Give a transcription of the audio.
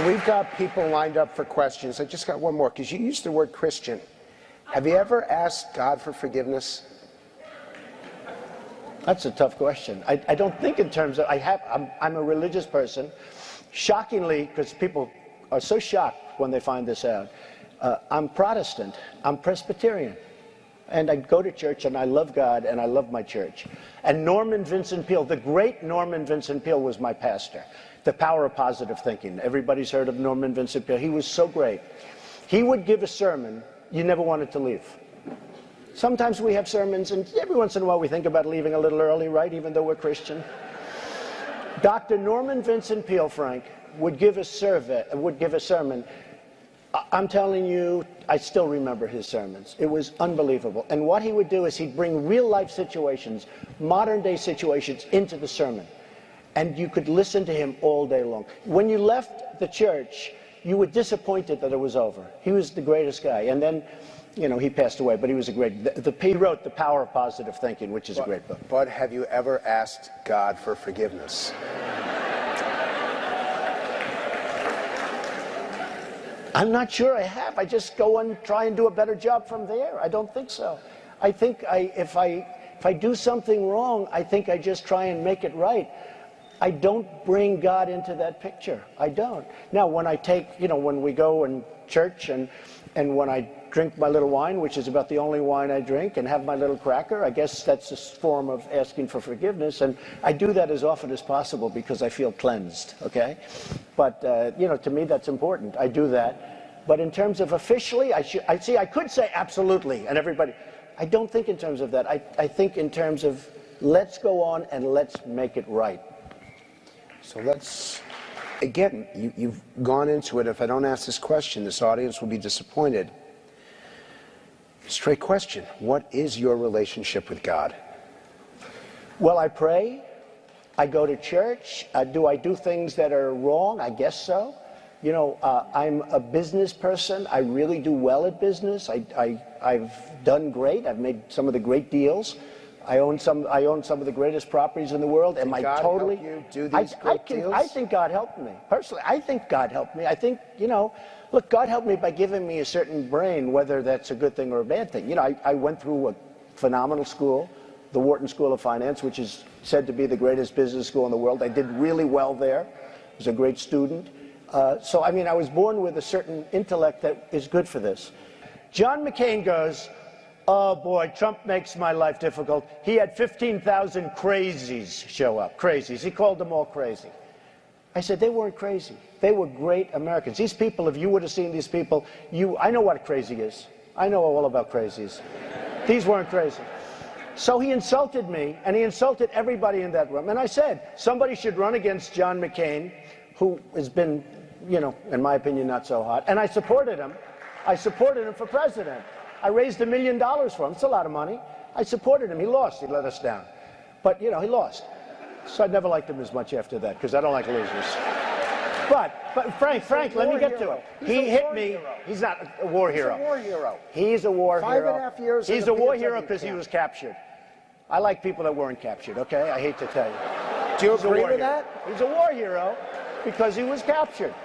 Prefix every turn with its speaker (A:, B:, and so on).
A: So we've got people lined up for questions. I just got one more, because you used the word Christian. Have you ever asked God for forgiveness?
B: That's a tough question. I don't think in terms of, I'm a religious person. Shockingly, because people are so shocked when they find this out, I'm Protestant, I'm Presbyterian. And I go to church and I love God and I love my church. And Norman Vincent Peale, the great Norman Vincent Peale, was my pastor. The Power of Positive Thinking. Everybody's heard of Norman Vincent Peale. He was so great. He would give a sermon you never wanted to leave. Sometimes we have sermons, and every once in a while we think about leaving a little early, right, even though we're Christian. Dr. Norman Vincent Peale, Frank, would give a sermon. I'm telling you, I still remember his sermons. It was unbelievable. And what he would do is he'd bring real-life situations, modern-day situations, into the sermon. And you could listen to him all day long. When you left the church, you were disappointed that it was over. He was the greatest guy. And then, you know, he passed away, but he was a great... He wrote The Power of Positive Thinking, which is a great book.
A: But have you ever asked God for forgiveness?
B: I'm not sure I have. I just go and try and do a better job from there. I don't think so. I think if I do something wrong, I think I just try and make it right. I don't bring God into that picture. I don't. Now, when I take, you know, when we go in church and when I drink my little wine, which is about the only wine I drink, and have my little cracker, I guess that's a form of asking for forgiveness. And I do that as often as possible because I feel cleansed, okay? But, you know, to me that's important. I do that. But in terms of officially, I could say absolutely, and everybody, I don't think in terms of that. I think in terms of let's go on and let's make it right.
A: So let's, again, you've gone into it. If I don't ask this question, this audience will be disappointed. Straight question. What is your relationship with God?
B: Well, I pray. I go to church. Do I do things that are wrong? I guess so. You know, I'm a business person. I really do well at business. I've done great. I've made some of the great deals. I own some of the greatest properties in the world. Am I totally?
A: Help you do these great deals?
B: I think God helped me. Personally, I think God helped me. I think, you know, look, God helped me by giving me a certain brain, whether that's a good thing or a bad thing. You know, I went through a phenomenal school, the Wharton School of Finance, which is said to be the greatest business school in the world. I did really well there. I was a great student. So, I mean, I was born with a certain intellect that is good for this. John McCain goes, oh boy, Trump makes my life difficult. He had 15,000 crazies show up. Crazies. He called them all crazy. I said, they weren't crazy. They were great Americans. These people, if you would have seen these people, I know what crazy is. I know all about crazies. These weren't crazy. So he insulted me, and he insulted everybody in that room. And I said, somebody should run against John McCain, who has been, you know, in my opinion, not so hot. And I supported him. I supported him for president. I raised $1 million for him. It's a lot of money. I supported him. He lost. He let us down. But, you know, he lost. So I never liked him as much after that, because I don't like losers. But Frank, let me get to it. He hit me. He's not a war hero.
A: He's a war hero.
B: He's a war hero.
A: 5.5 years.
B: He's a war hero because he was captured. I like people that weren't captured, okay? I hate to tell you.
A: Do you agree with that?
B: He's a war hero because he was captured.